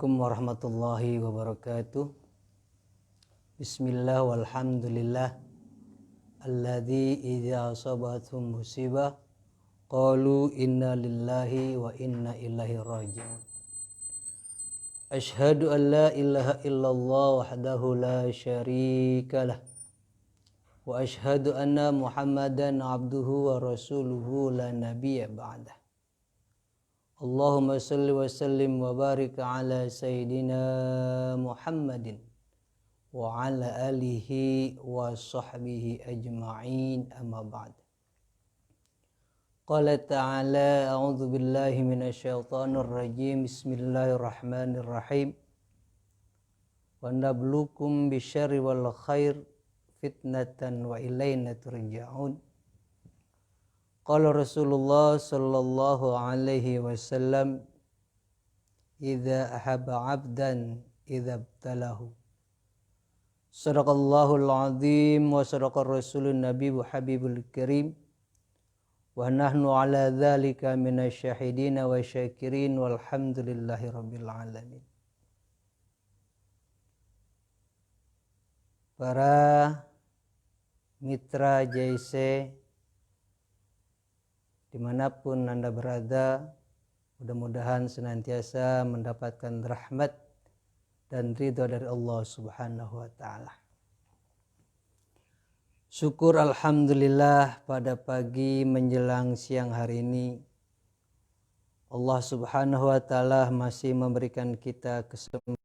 Assalamualaikum warahmatullahi wabarakatuh. Bismillah walhamdulillah. Alladzi idza asabathum musibah qalu inna lillahi wa inna ilaihi raji'un. Asyhadu an la ilaha illallah wahdahu la syarika lah. Wa asyhadu anna Muhammadan abduhu wa rasuluhu la nabiyya ba'dah. Allahumma salli wa sallim wa barik ala sayyidina Muhammadin wa ala alihi wa sahbihi ajma'in, amma ba'd. Qala ta'ala a'udzu billahi minasyaitonir rajim. Bismillahirrahmanirrahim. Wa nabluukum bisyarri wal khair fitnatan wa ilaina turja'un. Qala Rasulullah sallallahu alaihi wasallam, idza ahabba 'abdan idza ibtalahu. Sadaqallahul azim wa sadaqar rasulun nabi wa habibul karim. Wa nahnu ala dzalika minasyahidin wa syakirin walhamdulillahi rabbil alamin. Para mitra JIC dimanapun Anda berada, mudah-mudahan senantiasa mendapatkan rahmat dan ridha dari Allah Subhanahu wa ta'ala. Syukur alhamdulillah, pada pagi menjelang siang hari ini Allah Subhanahu wa ta'ala masih memberikan kita kesempatan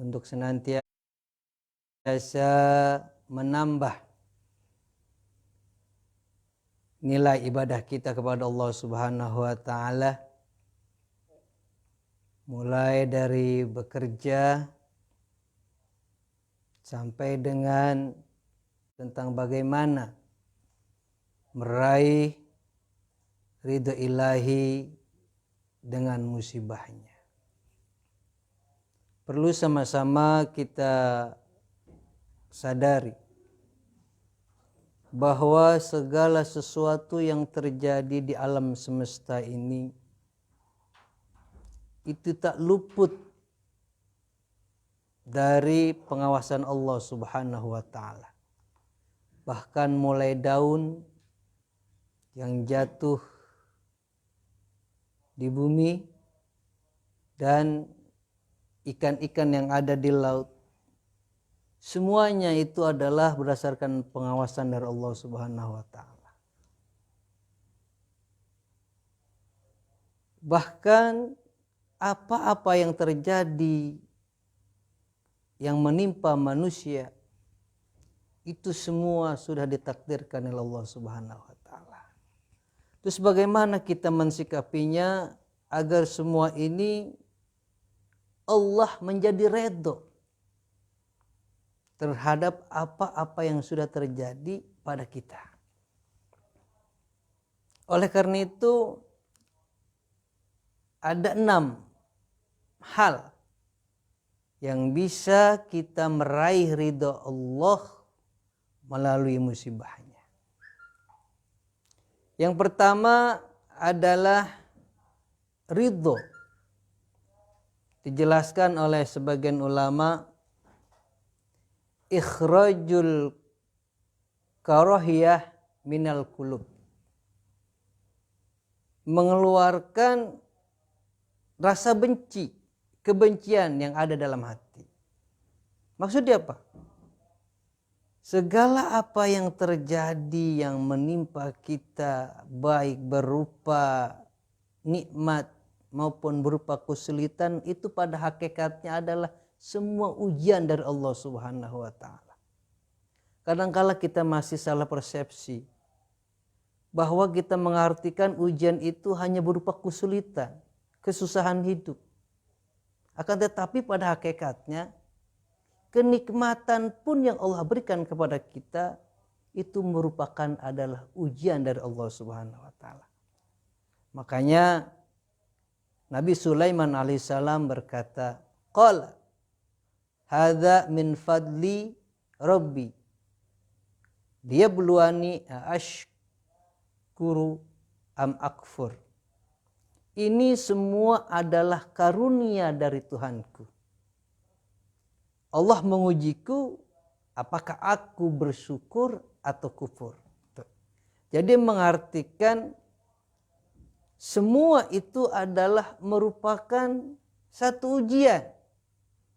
untuk senantiasa menambah nilai ibadah kita kepada Allah Subhanahu wa ta'ala, mulai dari bekerja sampai dengan tentang bagaimana meraih ridha ilahi dengan musibahnya. Perlu sama-sama kita sadari bahwa segala sesuatu yang terjadi di alam semesta ini itu tak luput dari pengawasan Allah Subhanahu wa ta'ala. Bahkan mulai daun yang jatuh di bumi dan ikan-ikan yang ada di laut, semuanya itu adalah berdasarkan pengawasan dari Allah Subhanahu wa ta'ala. Bahkan apa-apa yang terjadi yang menimpa manusia itu semua sudah ditakdirkan oleh Allah Subhanahu wa ta'ala. Terus bagaimana kita mensikapinya agar semua ini Allah menjadi redha terhadap apa-apa yang sudah terjadi pada kita. Oleh karena itu ada 6 hal yang bisa kita meraih ridha Allah melalui musibahnya. Yang pertama adalah ridha. Dijelaskan oleh sebagian ulama, ikhrajul karahiyah minal qulub, mengeluarkan rasa benci, kebencian yang ada dalam hati. Maksudnya apa? Segala apa yang terjadi yang menimpa kita, baik berupa nikmat maupun berupa kesulitan, itu pada hakikatnya adalah semua ujian dari Allah Subhanahu wa ta'ala. Kadangkala kita masih salah persepsi bahwa kita mengartikan ujian itu hanya berupa kesulitan, kesusahan hidup. Akan tetapi pada hakikatnya kenikmatan pun yang Allah berikan kepada kita itu merupakan adalah ujian dari Allah Subhanahu wa ta'ala. Makanya Nabi Sulaiman alaihissalam berkata, qala hadza min fadli rabbi liyabluwani ashkuru am akfur. ini semua adalah karunia dari Tuhanku. Allah mengujiku apakah aku bersyukur atau kufur. Jadi mengartikan semua itu adalah merupakan satu ujian.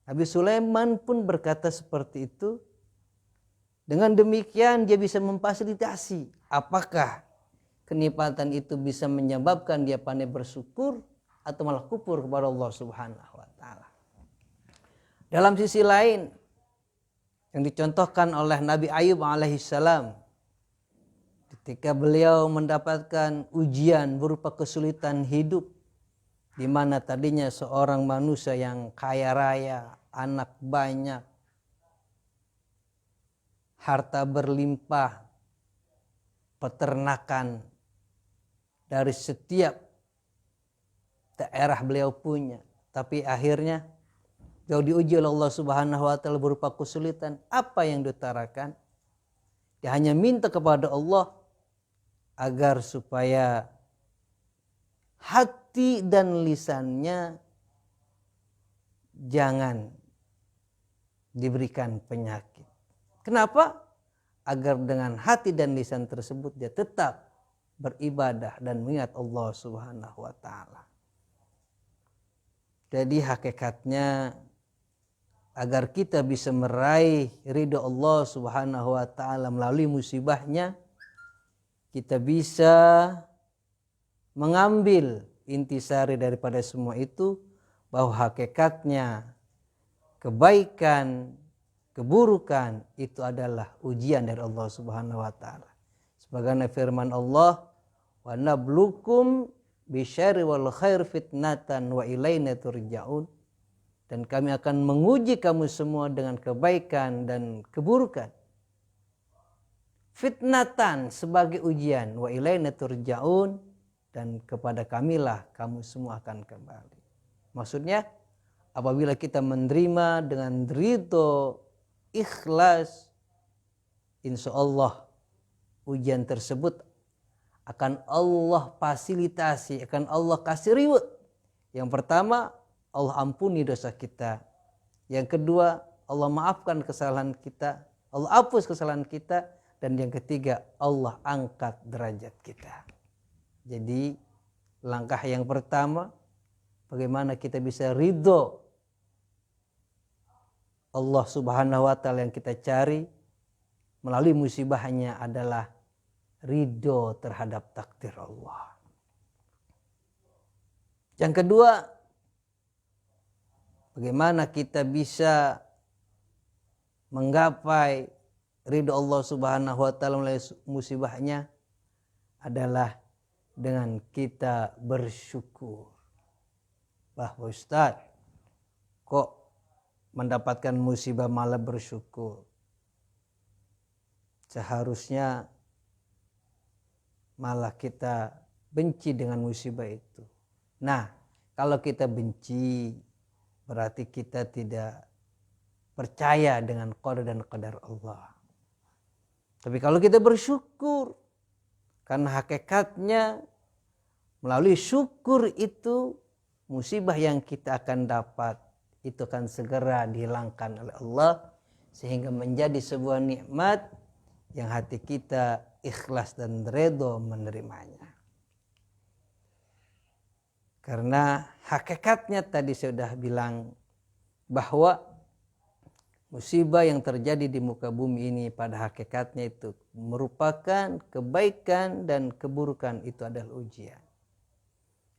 Nabi Sulaiman pun berkata seperti itu. Dengan demikian dia bisa memfasilitasi apakah kenikmatan itu bisa menyebabkan dia pandai bersyukur atau malah kufur kepada Allah Subhanahu wa taala. Dalam sisi lain yang dicontohkan oleh Nabi Ayub alaihissalam ketika beliau mendapatkan ujian berupa kesulitan hidup, di mana tadinya seorang manusia yang kaya raya, anak banyak, harta berlimpah, peternakan dari setiap daerah beliau punya, tapi akhirnya beliau diuji oleh Allah Subhanahu wa taala berupa kesulitan. Apa yang diutarakan? Dia hanya minta kepada Allah agar supaya hati dan lisannya jangan diberikan penyakit. Kenapa? Agar dengan hati dan lisan tersebut dia tetap beribadah dan mengingat Allah Subhanahu wa taala. Jadi hakikatnya agar kita bisa meraih ridha Allah Subhanahu wa taala melalui musibahnya, kita bisa mengambil intisari daripada semua itu, bahwa hakikatnya kebaikan, keburukan itu adalah ujian dari Allah Subhanahu wa taala. Sebagaimana firman Allah, wa nablukum bisyarri wal khair fitnatan wa ilaina turja'un. Dan kami akan menguji kamu semua dengan kebaikan dan keburukan. Fitnatan sebagai ujian, wa ilaina turja'un, dan kepada kamilah kamu semua akan kembali. Maksudnya apabila kita menerima dengan ridho, ikhlas, insya Allah ujian tersebut akan Allah fasilitasi, akan Allah kasih reward. Yang pertama, Allah ampuni dosa kita. Yang kedua, Allah maafkan kesalahan kita, Allah hapus kesalahan kita. Dan yang ketiga, Allah angkat derajat kita. Jadi langkah yang pertama, bagaimana kita bisa ridho Allah Subhanahu wa taala yang kita cari melalui musibahnya adalah ridho terhadap takdir Allah. Yang kedua, bagaimana kita bisa menggapai ridho Allah Subhanahu wa taala melalui musibahnya adalah dengan kita bersyukur. Bahwa Ustaz, kok mendapatkan musibah malah bersyukur? Seharusnya malah kita benci dengan musibah itu. Nah, kalau kita benci berarti kita tidak percaya dengan qada dan qadar Allah. Tapi kalau kita bersyukur, karena hakikatnya melalui syukur itu musibah yang kita akan dapat itu akan segera dihilangkan oleh Allah, sehingga menjadi sebuah nikmat yang hati kita ikhlas dan redha menerimanya. Karena hakikatnya tadi saya sudah bilang bahwa musibah yang terjadi di muka bumi ini pada hakikatnya itu merupakan kebaikan dan keburukan, itu adalah ujian.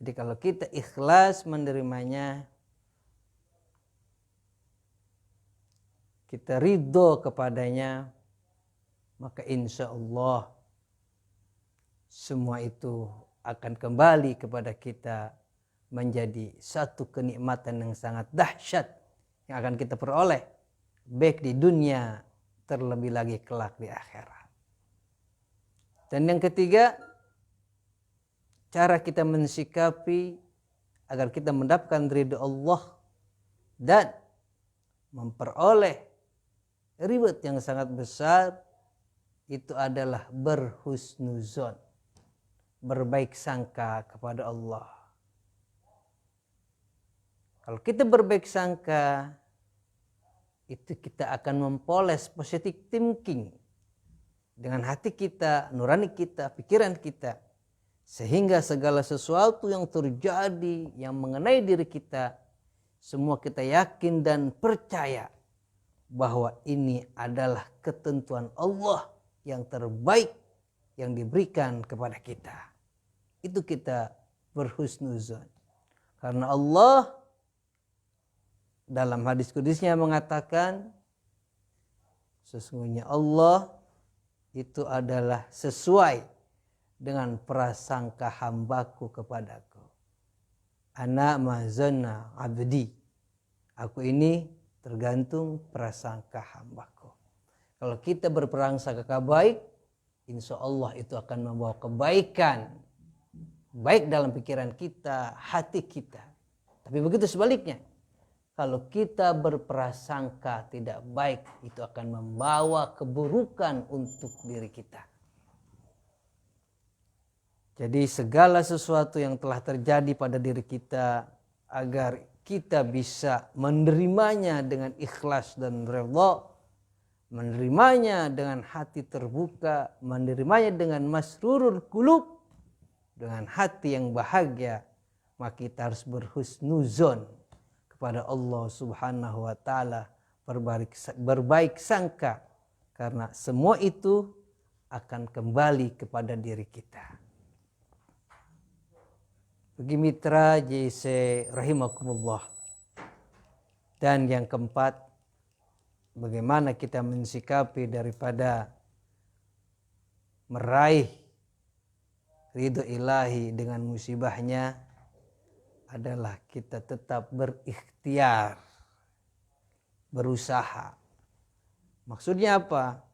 Jadi kalau kita ikhlas menerimanya, kita ridho kepadanya, maka insya Allah semua itu akan kembali kepada kita menjadi satu kenikmatan yang sangat dahsyat yang akan kita peroleh baik di dunia terlebih lagi kelak di akhirat. Dan yang ketiga, cara kita mensikapi agar kita mendapatkan ridho Allah dan memperoleh reward yang sangat besar, itu adalah berhusnuzon, berbaik sangka kepada Allah. Kalau kita berbaik sangka, itu kita akan mempoles positive thinking dengan hati kita, nurani kita, pikiran kita. Sehingga segala sesuatu yang terjadi, yang mengenai diri kita, semua kita yakin dan percaya bahwa ini adalah ketentuan Allah yang terbaik yang diberikan kepada kita. Itu kita berhusnuzon. Karena Allah dalam hadis qudusnya mengatakan, sesungguhnya Allah itu adalah sesuai dengan prasangka hambaku kepadaku. Ana mazanna abdi. Aku ini tergantung prasangka hambaku. Kalau kita berprasangka baik, insya Allah itu akan membawa kebaikan. Baik dalam pikiran kita, hati kita. Tapi begitu sebaliknya. Kalau kita berprasangka tidak baik, itu akan membawa keburukan untuk diri kita. Jadi segala sesuatu yang telah terjadi pada diri kita, agar kita bisa menerimanya dengan ikhlas dan redha, menerimanya dengan hati terbuka, menerimanya dengan masrurul qulub, dengan hati yang bahagia, maka kita harus berhusnuzon kepada Allah Subhanahu wa taala, berbaik sangka, karena semua itu akan kembali kepada diri kita. Bagi mitra JIC rahimakumullah. Dan yang keempat, bagaimana kita mensikapi daripada meraih ridho ilahi dengan musibahnya, adalah kita tetap berikhtiar, berusaha. Maksudnya apa?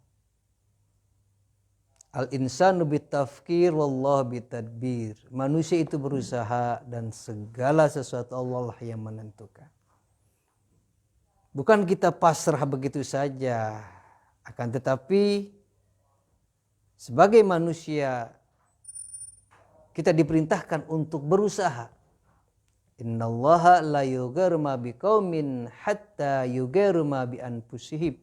Al-insanu bitafkir wallah bitadbir. Manusia itu berusaha dan segala sesuatu Allah lah yang menentukan. Bukan kita pasrah begitu saja. Akan tetapi sebagai manusia kita diperintahkan untuk berusaha. Innallaha la yughayyiru ma biqaumin hatta yughayyiru ma bi anfusihim.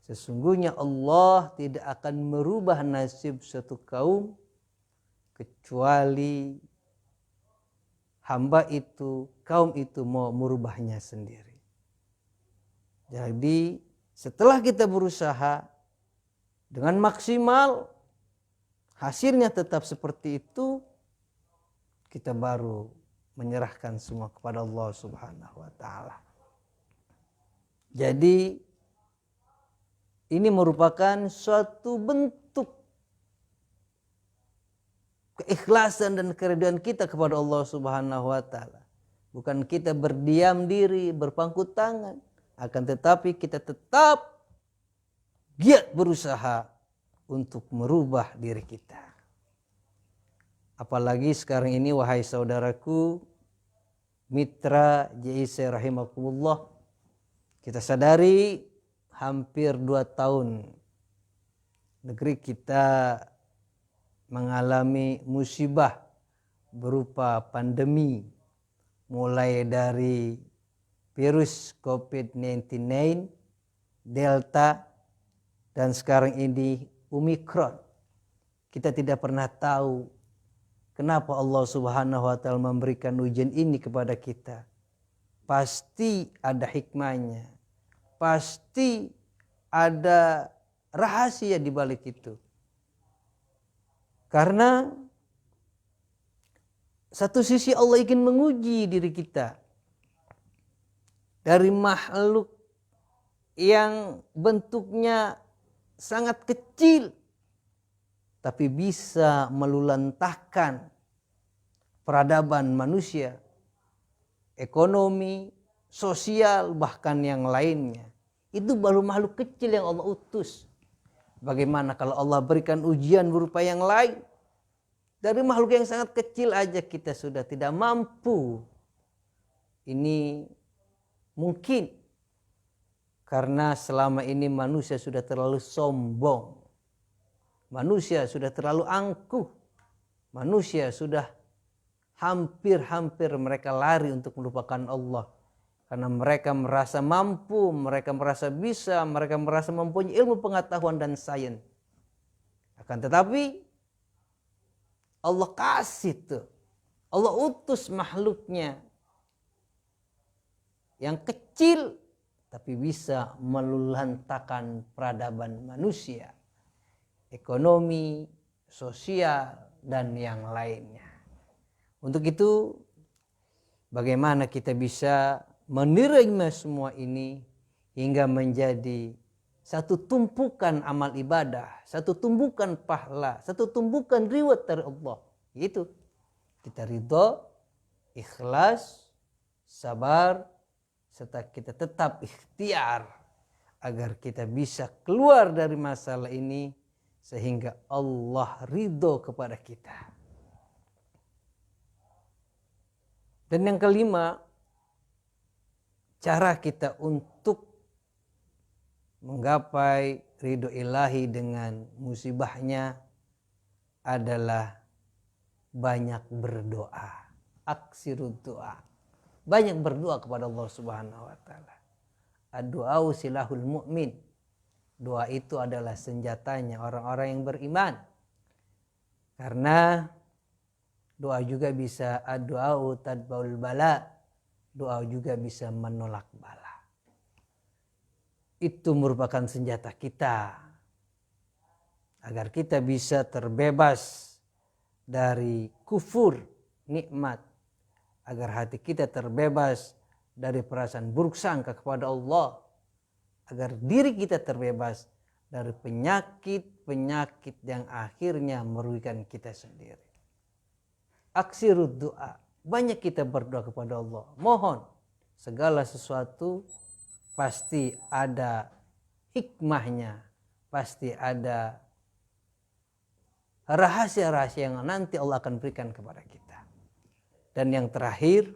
Sesungguhnya Allah tidak akan merubah nasib suatu kaum kecuali kaum itu mau merubahnya sendiri. Jadi setelah kita berusaha dengan maksimal, hasilnya tetap seperti itu, kita baru menyerahkan semua kepada Allah Subhanahu wa taala. Jadi ini merupakan suatu bentuk keikhlasan dan keridhaan kita kepada Allah Subhanahu wa taala. Bukan kita berdiam diri, berpangku tangan, akan tetapi kita tetap giat berusaha untuk merubah diri kita. Apalagi sekarang ini, wahai saudaraku, mitra JIC rahimakumullah, kita sadari hampir 2 tahun negeri kita mengalami musibah berupa pandemi, mulai dari virus COVID-19, Delta, dan sekarang ini Omicron. Kita tidak pernah tahu kenapa Allah Subhanahu wa taala memberikan ujian ini kepada kita. Pasti ada hikmahnya. Pasti ada rahasia di balik itu. Karena satu sisi Allah ingin menguji diri kita. Dari makhluk yang bentuknya sangat kecil, tapi bisa melulantahkan peradaban manusia, ekonomi, sosial, bahkan yang lainnya. Itu baru makhluk kecil yang Allah utus. Bagaimana kalau Allah berikan ujian berupa yang lain? Dari makhluk yang sangat kecil aja kita sudah tidak mampu. Ini mungkin karena selama ini manusia sudah terlalu sombong. Manusia sudah terlalu angkuh. Manusia sudah hampir-hampir mereka lari untuk melupakan Allah. Karena mereka merasa mampu, mereka merasa bisa, mereka merasa mempunyai ilmu pengetahuan dan sains. Akan tetapi Allah kasih tuh, Allah utus makhluknya yang kecil tapi bisa meluluhlantakan peradaban manusia, ekonomi, sosial, dan yang lainnya. Untuk itu, bagaimana kita bisa menerima semua ini hingga menjadi satu tumpukan amal ibadah, satu tumpukan pahala, satu tumpukan reward dari Allah. Itu kita ridho, ikhlas, sabar, serta kita tetap ikhtiar agar kita bisa keluar dari masalah ini sehingga Allah ridho kepada kita. Dan yang kelima, cara kita untuk menggapai ridho ilahi dengan musibahnya adalah banyak berdoa. Aksirud doa. Banyak berdoa kepada Allah Subhanahu wa taala. Ad-du'au silahul mu'min. Doa itu adalah senjatanya orang-orang yang beriman. Karena doa juga bisa ad-du'au tadbaul bala. Doa juga bisa menolak bala. Itu merupakan senjata kita agar kita bisa terbebas dari kufur nikmat, agar hati kita terbebas dari perasaan buruk sangka kepada Allah, agar diri kita terbebas dari penyakit-penyakit yang akhirnya merugikan kita sendiri. Aksirud doa, banyak kita berdoa kepada Allah, mohon segala sesuatu pasti ada hikmahnya, pasti ada rahasia-rahasia yang nanti Allah akan berikan kepada kita. Dan yang terakhir,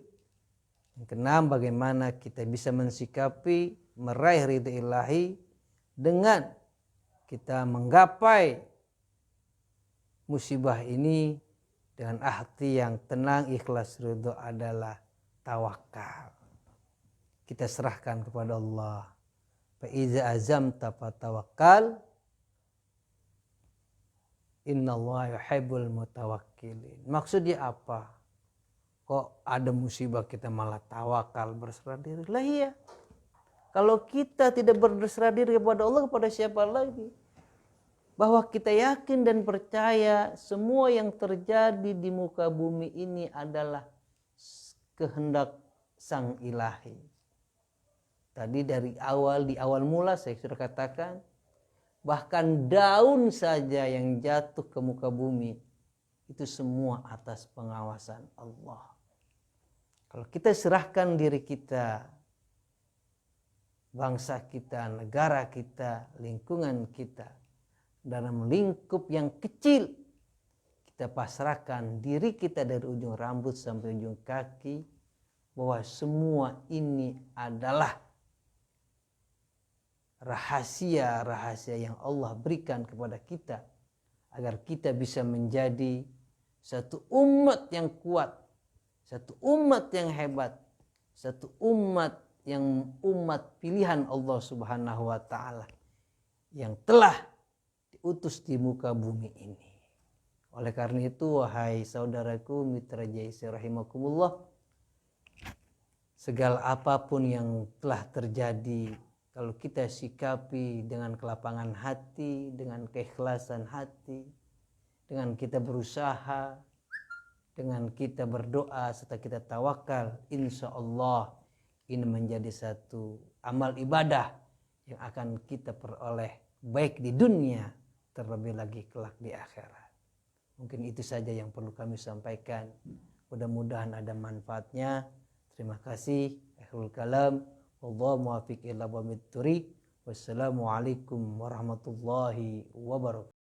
yang keenam, bagaimana kita bisa mensikapi meraih ridho ilahi dengan kita menggapai musibah ini dengan hati yang tenang, ikhlas, ridho adalah tawakal. Kita serahkan kepada Allah. Fa iza azamta fatawakkal. Innallaha yuhibbul mutawakkilin. Maksudnya apa? Kok ada musibah kita malah tawakal, berserah diri? Lah iya. Kalau kita tidak berserah diri kepada Allah, kepada siapa lagi? Bahwa kita yakin dan percaya semua yang terjadi di muka bumi ini adalah kehendak Sang Ilahi. Tadi di awal mula saya sudah katakan, bahkan daun saja yang jatuh ke muka bumi itu semua atas pengawasan Allah. Kalau kita serahkan diri kita, bangsa kita, negara kita, lingkungan kita dalam lingkup yang kecil, kita pasrahkan diri kita dari ujung rambut sampai ujung kaki, bahwa semua ini adalah rahasia-rahasia yang Allah berikan kepada kita agar kita bisa menjadi satu umat yang kuat, satu umat yang hebat, satu umat yang umat pilihan Allah Subhanahu wa taala yang telah diutus di muka bumi ini. Oleh karena itu, wahai saudaraku, mitra JIC rahimakumullah, segala apapun yang telah terjadi, kalau kita sikapi dengan kelapangan hati, dengan keikhlasan hati, dengan kita berusaha, dengan kita berdoa serta kita tawakal, insya Allah ini menjadi satu amal ibadah yang akan kita peroleh baik di dunia, terlebih lagi kelak di akhirat. Mungkin itu saja yang perlu kami sampaikan. Mudah-mudahan ada manfaatnya. Terima kasih. Akhirul kalam. Wallahu muwaffiq ila aqwamit thoriq. Wassalamualaikum warahmatullahi wabarakatuh.